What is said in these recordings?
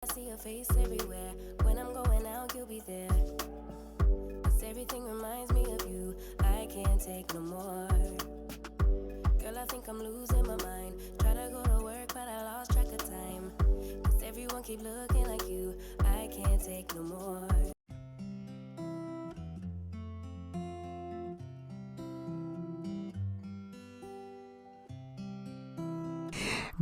I see your face everywhere. When I'm going out, you'll be there. 'Cause everything reminds me of you. I can't take no more. Girl, I think I'm losing my mind. Try to go to work, but I lost track of time. 'Cause everyone keep looking like you. I can't take no more.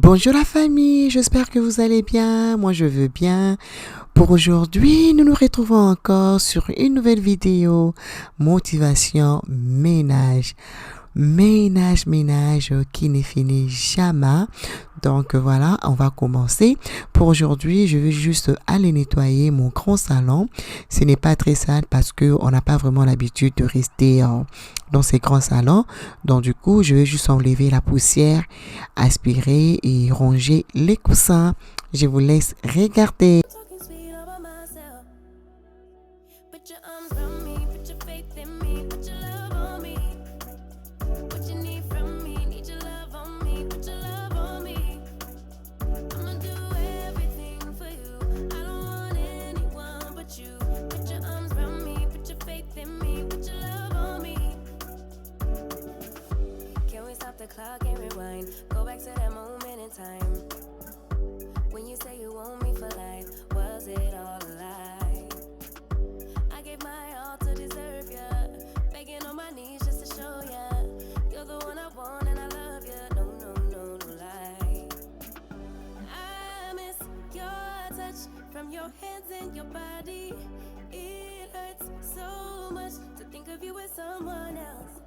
Bonjour la famille, j'espère que vous allez bien, moi je veux bien. Pour aujourd'hui, nous nous retrouvons encore sur une nouvelle vidéo, motivation ménage. Ménage qui ne finit jamais. Donc voilà, on va commencer. Pour aujourd'hui, je vais juste aller nettoyer mon grand salon. Ce n'est pas très sale parce que on n'a pas vraiment l'habitude de rester dans ces grands salons. Donc du coup, je vais juste enlever la poussière, aspirer et ranger les coussins. Je vous laisse regarder. Talking sweet all by myself. Put your arms around me, put your faith in me, put your love on me. What you need from me, need your love on me, put your love on me. I'ma do everything for you. I don't want anyone but you. Put your arms around me, put your faith in me, put your love on me. Can we stop the clock and rewind? Go back to that moment in time. When you say you want me for life, was it all a lie? I gave my all to deserve ya, begging on my knees just to show ya. You're the one I want and I love ya, no lie. I miss your touch from your hands and your body. It hurts so much to think of you as someone else.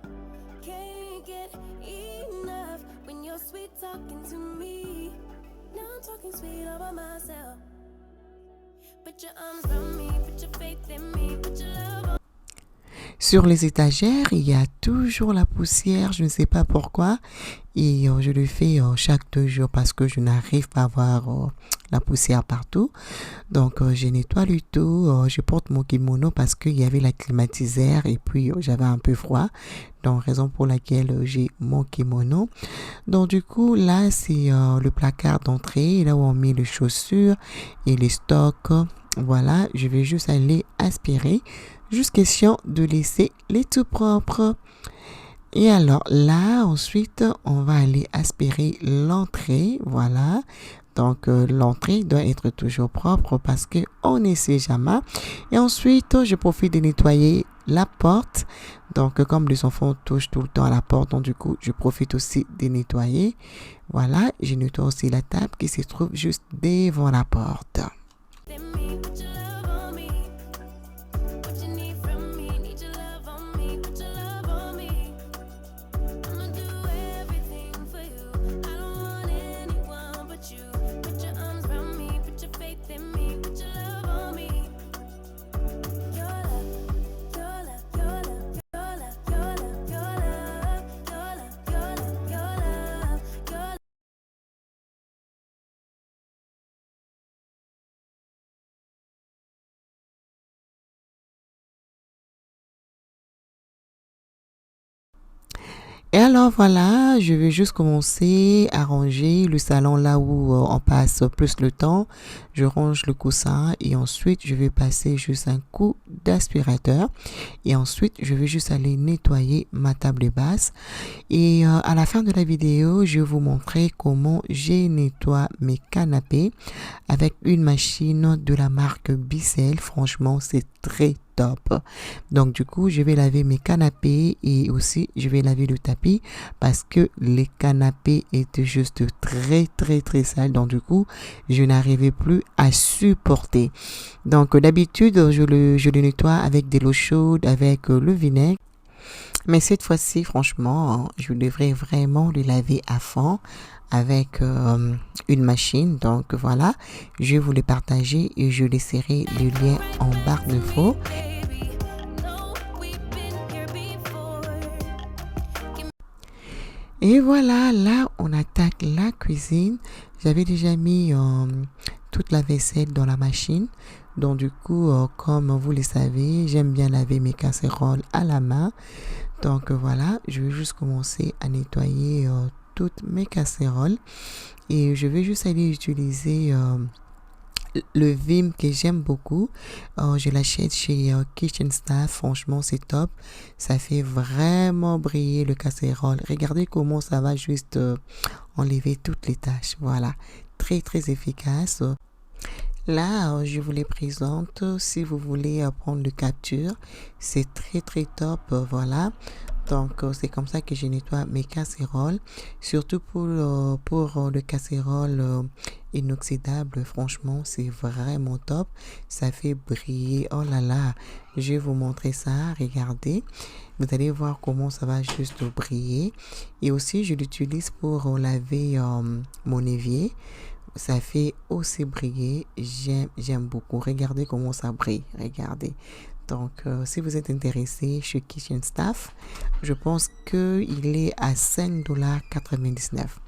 Can't get enough when you're sweet talking to me. Now I'm talking sweet all by myself. Put your arms around me, put your faith in me, put your love on. Sur les étagères, il y a toujours la poussière, je ne sais pas pourquoi. Et je le fais chaque 2 jours parce que je n'arrive pas à voir la poussière partout. Donc, je nettoie le tout. Je porte mon kimono parce qu'il y avait la climatiseur et puis j'avais un peu froid. Donc, raison pour laquelle j'ai mon kimono. Donc, du coup, là, c'est le placard d'entrée, là où on met les chaussures et les stocks. Voilà, je vais juste aller aspirer. Juste question de laisser les tout propres. Et alors là, ensuite, on va aller aspirer l'entrée. Voilà. Donc, l'entrée doit être toujours propre parce qu'on ne sait jamais. Et ensuite, je profite de nettoyer la porte. Donc, comme les enfants touchent tout le temps à la porte, donc du coup, je profite aussi de nettoyer. Voilà. Je nettoie aussi la table qui se trouve juste devant la porte. Et alors voilà, je vais juste commencer à ranger le salon là où on passe plus le temps. Je range le coussin et ensuite je vais passer juste un coup d'aspirateur. Et ensuite je vais juste aller nettoyer ma table basse. Et à la fin de la vidéo, je vais vous montrer comment je nettoie mes canapés avec une machine de la marque Bissell. Franchement, c'est très top. Donc du coup, je vais laver mes canapés et aussi je vais laver le tapis parce que les canapés étaient juste très sales. Donc du coup, je n'arrivais plus à supporter. Donc d'habitude, je le nettoie avec de l'eau chaude, avec le vinaigre. Mais cette fois-ci, franchement, je devrais vraiment le laver à fond avec une machine. Donc voilà, je vais vous le partager et je laisserai le lien en barre d'infos. Et voilà, là, on attaque la cuisine. J'avais déjà mis toute la vaisselle dans la machine. Donc du coup, comme vous le savez, j'aime bien laver mes casseroles à la main. Donc voilà, je vais juste commencer à nettoyer toutes mes casseroles. Et je vais juste aller utiliser le Vim que j'aime beaucoup. Je l'achète chez Kitchen Staff. Franchement, c'est top. Ça fait vraiment briller le casserole. Regardez comment ça va juste enlever toutes les taches. Voilà. Très, très efficace. Là, je vous les présente. Si vous voulez prendre le capture, c'est très, très top. Voilà. Donc, c'est comme ça que je nettoie mes casséroles. Surtout pour le casserole inoxydable. Franchement, c'est vraiment top. Ça fait briller. Oh là là, je vais vous montrer ça. Regardez. Vous allez voir comment ça va juste briller. Et aussi, je l'utilise pour laver mon évier. Ça fait aussi briller. J'aime beaucoup. Regardez comment ça brille. Regardez. Donc, si vous êtes intéressé chez Kitchen Staff, je pense qu'il est à 5,99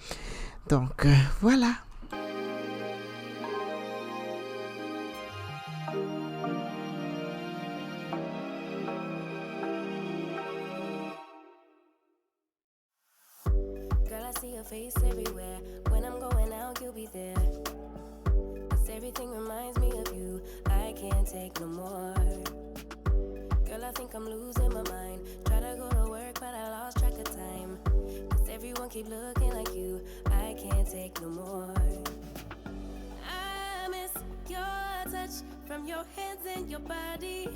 $. Donc, voilà. Girl, I see your face everywhere. When I'm going out, you'll be there. 'Cause everything reminds me of you. I can't take no more. Girl, I think I'm losing my mind. Try to go to work, but I lost track of time. 'Cause everyone keep looking like you. I can't take no more. I miss your touch from your hands and your body.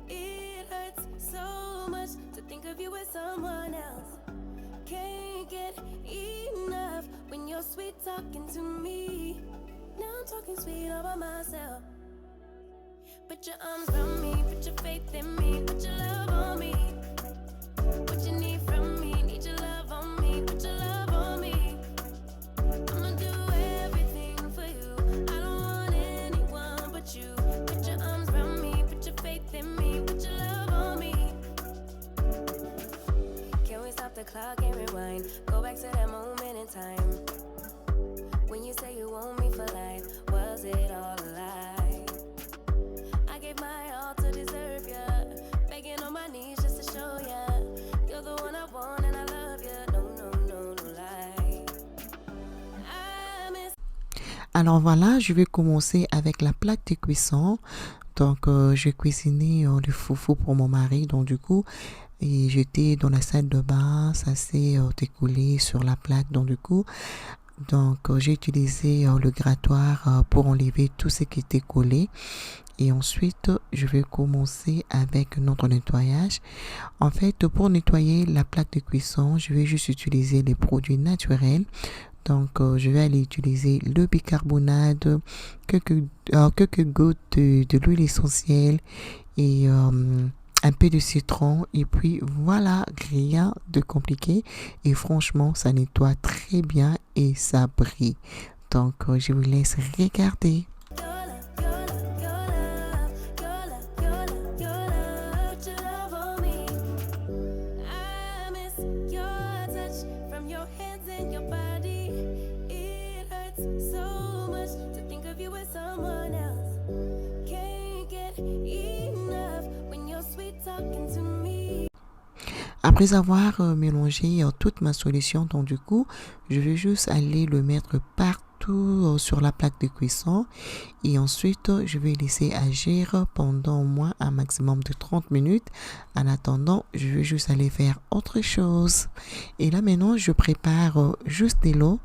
It hurts so much to think of you as someone else. Can't get enough when you're sweet talking to me. Now I'm talking sweet all by myself. Put your arms around me, put your faith in me, put your love on me. What you need from me, need your love on me, put your love on me. I'ma do everything for you. I don't want anyone but you. Put your arms around me, put your faith in me, put your love on me. Can we stop the clock and rewind? Go back to that moment in time. When you say you want me for life, was it all a lie? I gave my all to deserve ya. Begging on my knees just to show ya. You're the one I want and I love ya. No, no, no, no lie. I miss. Alors voilà, je vais commencer avec la plaque de cuisson. Donc, j'ai cuisiné le foufou pour mon mari. Donc, du coup, et j'étais dans la salle de bain. Ça s'est découlé sur la plaque. Donc, du coup, j'ai utilisé le grattoir pour enlever tout ce qui était collé. Et ensuite, je vais commencer avec notre nettoyage. En fait, pour nettoyer la plaque de cuisson, je vais juste utiliser les produits naturels. Donc, je vais aller utiliser le bicarbonate, quelques gouttes de l'huile essentielle et un peu de citron. Et puis, voilà, rien de compliqué. Et franchement, ça nettoie très bien et ça brille. Donc, je vous laisse regarder. Après avoir mélangé toute ma solution, donc du coup, je vais juste aller le mettre partout sur la plaque de cuisson et ensuite, je vais laisser agir pendant au moins un maximum de 30 minutes. En attendant, je vais juste aller faire autre chose. Et là maintenant, je prépare juste de l'eau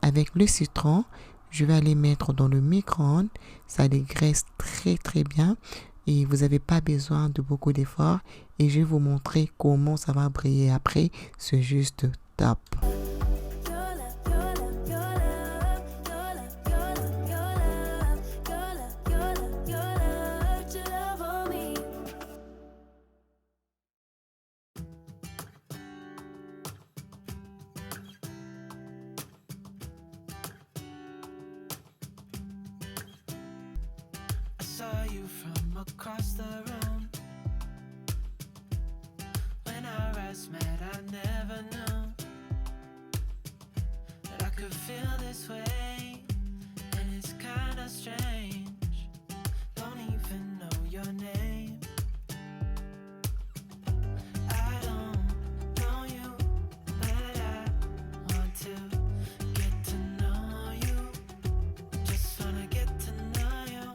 avec le citron. Je vais aller mettre dans le micro-ondes. Ça dégraisse très très bien. Et vous n'avez pas besoin de beaucoup d'efforts. Et je vais vous montrer comment ça va briller après. C'est juste top. Saw you from across the room. When our eyes met, I never knew that I could feel this way, and it's kinda strange. Don't even know your name. I don't know you, but I want to get to know you. Just wanna get to know you.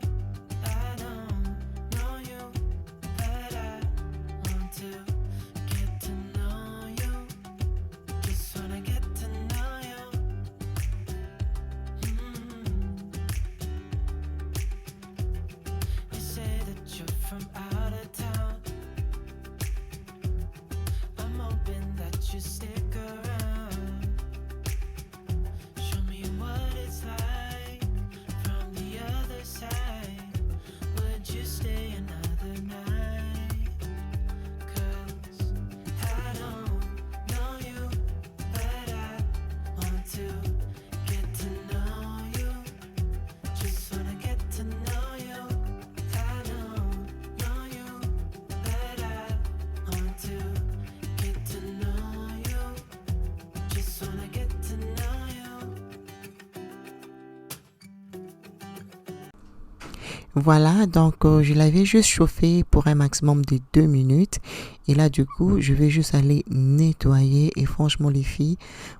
from out of town. I'm hoping that you stick around. Show me what it's like from the other side. Would you stay another night? 'Cause I don't know you, but I want to get to know you. Just wanna get to know you. I don't know you, but I want to get to know you. Just wanna get to know you. Voilà, donc je l'avais juste chauffé pour un maximum de 2 minutes. Et là, du coup, je vais juste aller nettoyer. Et franchement, les filles,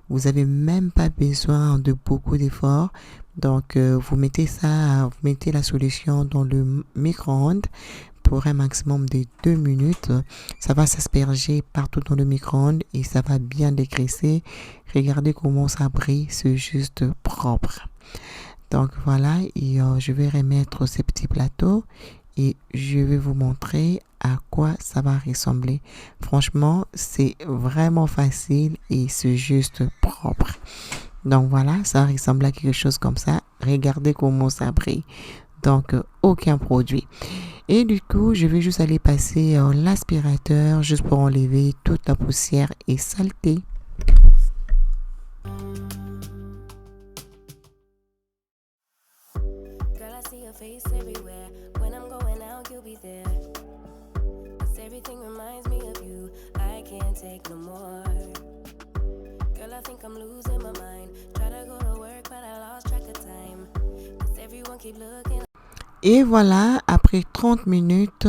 vous avez même pas besoin de beaucoup d'efforts. Donc, vous mettez la solution dans le micro-ondes pour un maximum de 2 minutes. Ça va s'asperger partout dans le micro-ondes et ça va bien dégraisser. Regardez comment ça brille, c'est juste propre. Donc voilà, et je vais remettre ces petits plateaux et je vais vous montrer à quoi ça va ressembler. Franchement, c'est vraiment facile et c'est juste propre. Donc voilà, ça ressemble à quelque chose comme ça. Regardez comment ça brille. Donc aucun produit. Et du coup, je vais juste aller passer l'aspirateur juste pour enlever toute la poussière et saleté. Girl, I see your face everywhere. When I'm going out, you'll be there. 'Cause everything reminds me of you. I can't take no more. Girl, I think I'm losing my mind. Try to go to work, but I lost track of time. 'Cause everyone keep looking. Et voilà, après 30 minutes,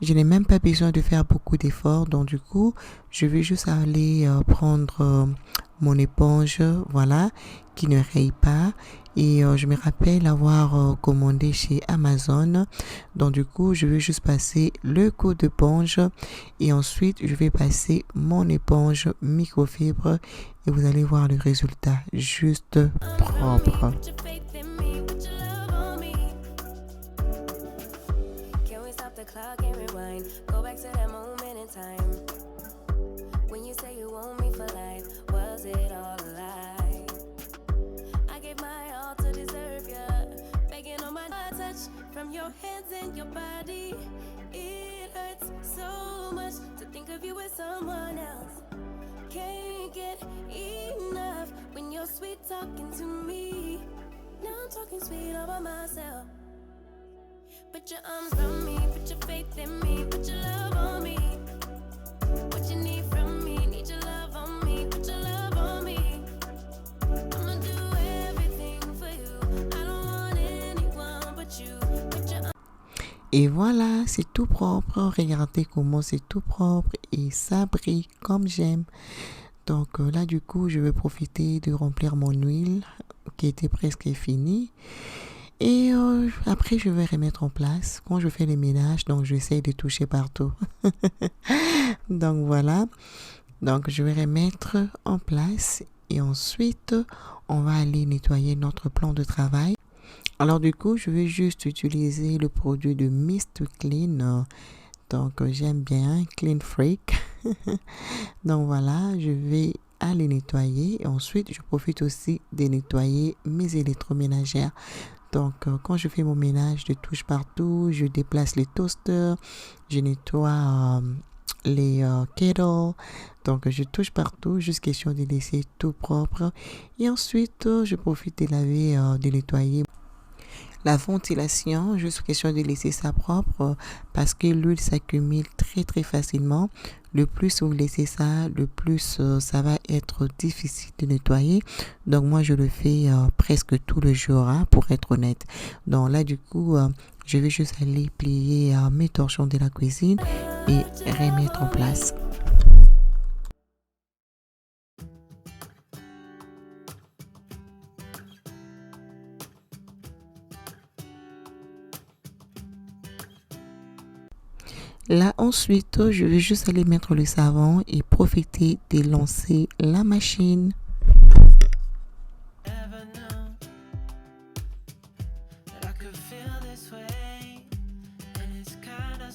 je n'ai même pas besoin de faire beaucoup d'efforts. Donc du coup, je vais juste aller prendre mon éponge, voilà, qui ne raye pas. Et je me rappelle avoir commandé chez Amazon. Donc du coup, je vais juste passer le coup d'éponge. Et ensuite, je vais passer mon éponge microfibre. Et vous allez voir le résultat, juste propre. Put your faith in me, put your love on me. Can we stop the clock and rewind? Go back to that moment in time. When you say you want me for life, was it all a lie? I gave my all to deserve ya. Begging on my touch from your hands and your body. It hurts so much to think of you as someone else. Can't get enough when you're sweet talking to me. Now I'm talking sweet all by myself. Put your arms around me, put your faith in me, put your love on me. What you need from me, need your love on me, put your love on me. I'ma do everything for you. I don't want anyone but you. Put your Et voilà, c'est tout propre. Regardez comment c'est tout propre et ça brille comme j'aime. Donc là, du coup, je vais profiter de remplir mon huile qui était presque finie. Et après, je vais remettre en place. Quand je fais les ménages, donc j'essaie de toucher partout. Donc voilà. Donc je vais remettre en place. Et ensuite, on va aller nettoyer notre plan de travail. Alors du coup, je vais juste utiliser le produit de Mr Clean. Donc j'aime bien Clean Freak. Donc voilà, je vais aller nettoyer. Et ensuite, je profite aussi de nettoyer mes électroménagères. Donc quand je fais mon ménage, je touche partout. Je déplace les toasters. Je nettoie les kettles. Donc je touche partout, juste question de laisser tout propre. Et ensuite, je profite de laver, de nettoyer la ventilation, juste question de laisser ça propre parce que l'huile s'accumule très très facilement. Le plus vous laissez ça, le plus ça va être difficile de nettoyer. Donc moi je le fais presque tout le jour pour être honnête. Donc là du coup je vais juste aller plier mes torchons de la cuisine et remettre en place. Là, ensuite, je vais juste aller mettre le savon et profiter de lancer la machine. Never knew that I could feel this way, and it's kinda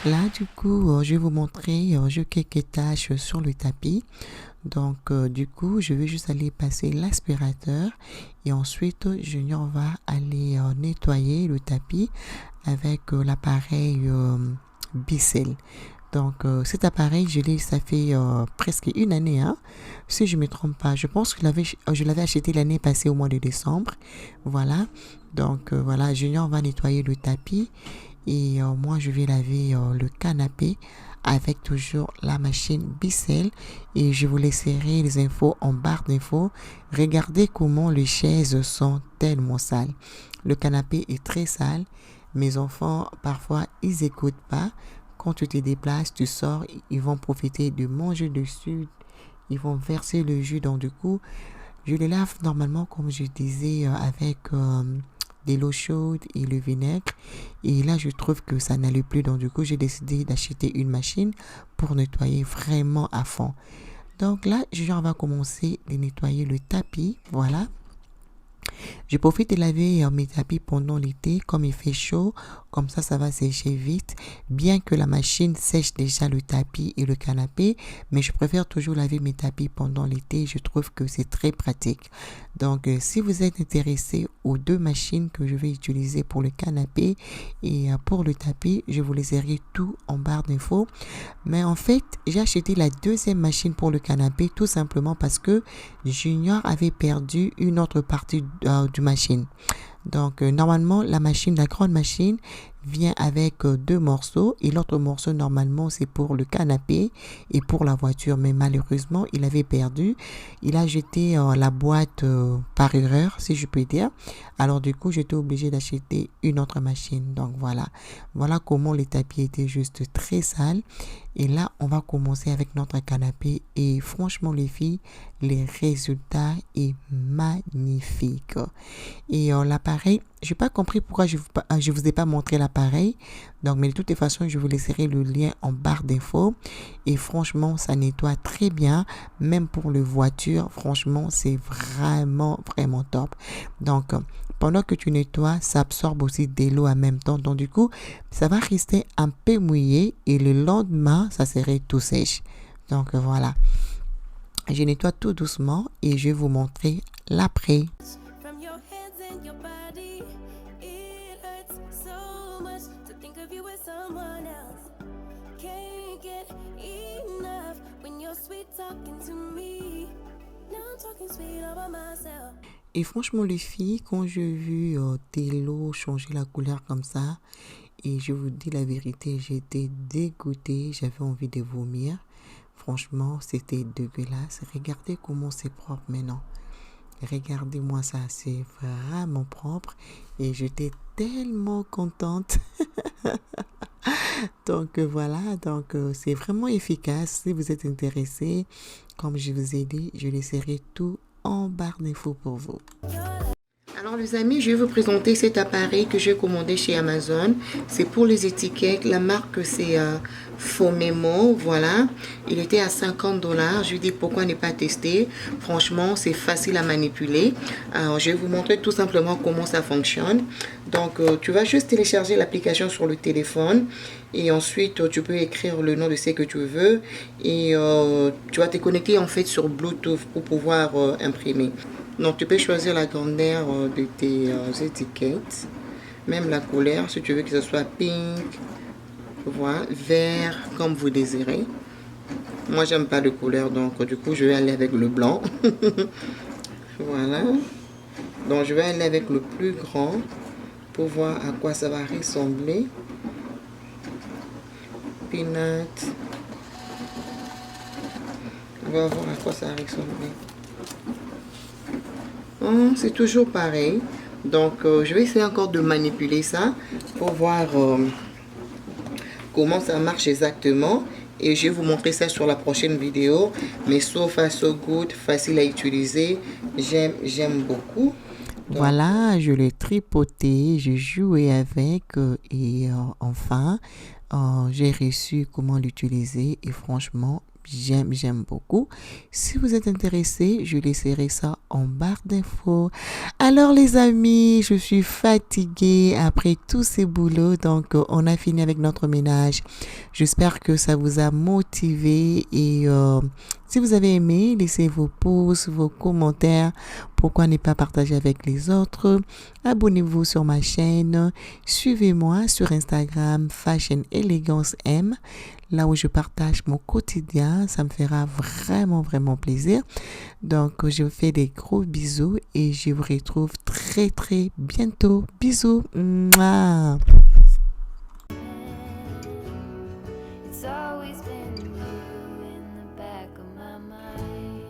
Là, du coup, je vais vous montrer j'ai quelques tâches sur le tapis. Donc, du coup, je vais juste aller passer l'aspirateur et ensuite, Junior va aller nettoyer le tapis avec l'appareil Bissell. Donc, cet appareil, ça fait presque une année, hein, si je ne me trompe pas. Je pense que je l'avais acheté l'année passée au mois de décembre. Voilà. Donc, voilà, Junior va nettoyer le tapis et moi, je vais laver le canapé avec toujours la machine Bissell et je vous laisserai les infos en barre d'infos. Regardez comment les chaises sont tellement sales. Le canapé est très sale. Mes enfants, parfois, ils n'écoutent pas. Quand tu te déplaces, tu sors, ils vont profiter de manger dessus. Ils vont verser le jus. Donc, du coup, je les lave normalement, comme je disais, avec de l'eau chaude et le vinaigre. Et là, je trouve que ça n'allait plus. Donc, du coup, j'ai décidé d'acheter une machine pour nettoyer vraiment à fond. Donc là, on va commencer à nettoyer le tapis. Voilà. Je profite de laver mes tapis pendant l'été, comme il fait chaud, comme ça va sécher vite. Bien que la machine sèche déjà le tapis et le canapé, mais je préfère toujours laver mes tapis pendant l'été. Je trouve que c'est très pratique. Donc, si vous êtes intéressé aux deux machines que je vais utiliser pour le canapé et pour le tapis, je vous laisserai tout en barre d'infos. Mais en fait, j'ai acheté la deuxième machine pour le canapé tout simplement parce que Junior avait perdu une autre partie du machine. Donc, normalement, la grande machine vient avec deux morceaux et l'autre morceau, normalement, c'est pour le canapé et pour la voiture. Mais malheureusement, il avait perdu. Il a jeté la boîte par erreur, si je peux dire. Alors, du coup, j'étais obligée d'acheter une autre machine. Donc, voilà. Voilà comment les tapis étaient juste très sales. Et là, on va commencer avec notre canapé. Et franchement, les filles, les résultats est magnifique. Et l'appareil, je n'ai pas compris pourquoi je vous ai pas montré l'appareil. Donc, mais de toutes les façons, je vous laisserai le lien en barre d'infos. Et franchement, ça nettoie très bien. Même pour les voitures, franchement, c'est vraiment, vraiment top. Donc, pendant que tu nettoies, ça absorbe aussi de l'eau en même temps. Donc, du coup, ça va rester un peu mouillé et le lendemain, ça serait tout sèche. Donc, voilà. Je nettoie tout doucement et je vais vous montrer l'après. From your hands and your body, it hurts so much to think of you as someone else. Can't get enough when you're sweet talking to me. Now I'm talking sweet all by myself. Et franchement, les filles, quand j'ai vu Télo changer la couleur comme ça, et je vous dis la vérité, j'étais dégoûtée, j'avais envie de vomir. Franchement, c'était dégueulasse. Regardez comment c'est propre maintenant. Regardez-moi ça, c'est vraiment propre. Et j'étais tellement contente. Donc voilà, c'est vraiment efficace. Si vous êtes intéressé, comme je vous ai dit, je laisserai tout en barre d'infos pour vous. Alors les amis, je vais vous présenter cet appareil que j'ai commandé chez Amazon. C'est pour les étiquettes. La marque c'est Fomemo. Voilà. Il était à 50 $. Je lui dis pourquoi ne pas tester. Franchement, c'est facile à manipuler. Alors, je vais vous montrer tout simplement comment ça fonctionne. Donc, tu vas juste télécharger l'application sur le téléphone. Et ensuite, tu peux écrire le nom de ce que tu veux. Et tu vas te connecter en fait sur Bluetooth pour pouvoir imprimer. Donc, tu peux choisir la grandeur de tes étiquettes. Même la couleur, si tu veux que ce soit pink, voilà, vert, comme vous désirez. Moi, j'aime pas de couleur, donc du coup, je vais aller avec le blanc. Voilà. Donc, je vais aller avec le plus grand pour voir à quoi ça va ressembler. Peanut. On va voir à quoi ça va ressembler. Oh, c'est toujours pareil. Donc, je vais essayer encore de manipuler ça pour voir comment ça marche exactement. Et je vais vous montrer ça sur la prochaine vidéo. Mais so far so good, facile à utiliser. J'aime beaucoup. Donc, voilà, je l'ai tripoté, j'ai joué avec et enfin, j'ai reçu comment l'utiliser et franchement, j'aime beaucoup. Si vous êtes intéressé, je laisserai ça en barre d'infos. Alors les amis, je suis fatiguée après tous ces boulots, donc on a fini avec notre ménage. J'espère que ça vous a motivé et si vous avez aimé, laissez vos pouces, vos commentaires. Pourquoi ne pas partager avec les autres? Abonnez-vous sur ma chaîne. Suivez-moi sur Instagram Fashion Elegance M, là où je partage mon quotidien. Ça me fera vraiment plaisir. Donc, je vous fais des gros bisous et je vous retrouve très bientôt. Bisous. Mouah. It's always been you in the back of my mind.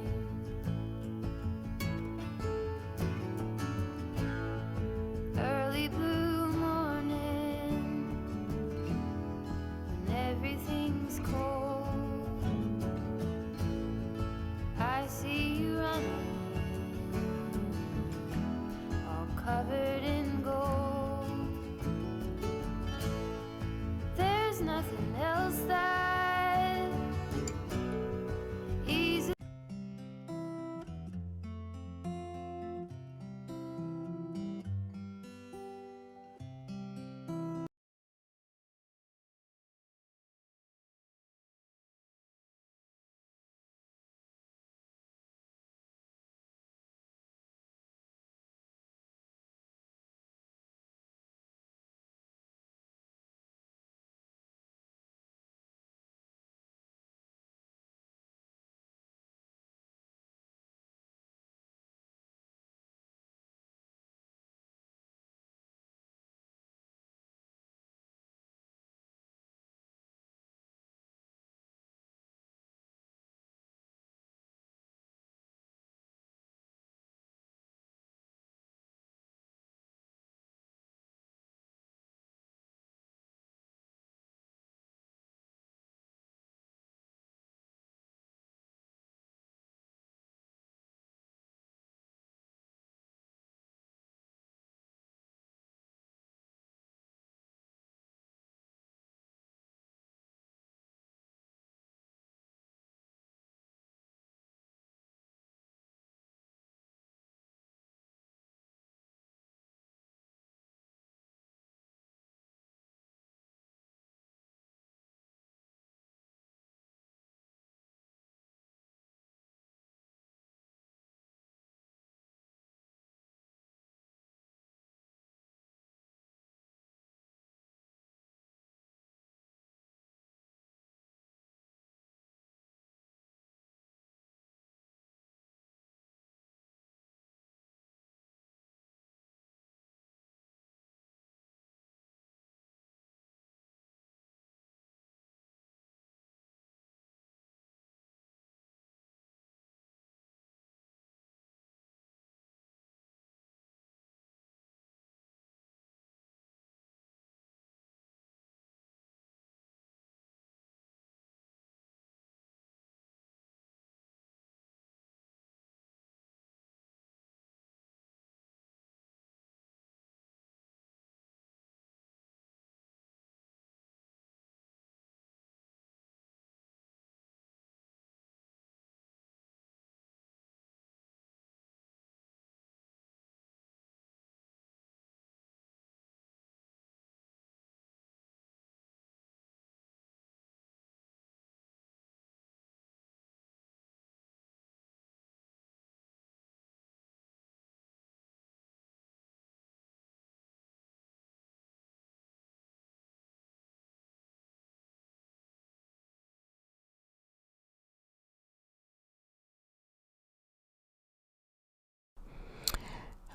Early blue morning, when everything's cold, I see you running, all covered in gold. There's nothing else that easily.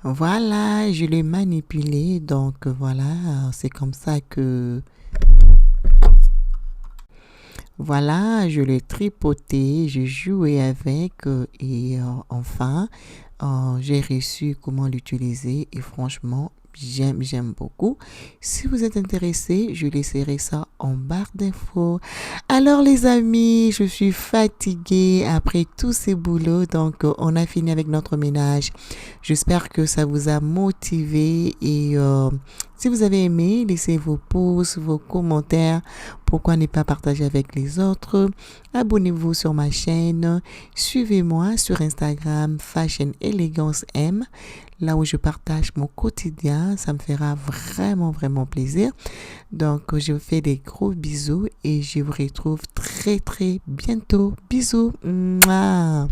Voilà, je l'ai manipulé. Donc voilà, c'est comme ça que... Voilà, je l'ai tripoté, j'ai joué avec et enfin, j'ai reçu comment l'utiliser et franchement, j'aime beaucoup. Si vous êtes intéressé, je laisserai ça en barre d'infos. Alors les amis, je suis fatiguée après tous ces boulots, donc on a fini avec notre ménage. J'espère que ça vous a motivé et Si vous avez aimé, laissez vos pouces, vos commentaires. Pourquoi ne pas partager avec les autres? Abonnez-vous sur ma chaîne. Suivez-moi sur Instagram Fashion Elegance M, là où je partage mon quotidien. Ça me fera vraiment, vraiment plaisir. Donc, je vous fais des gros bisous et je vous retrouve très, très bientôt. Bisous. Mouah.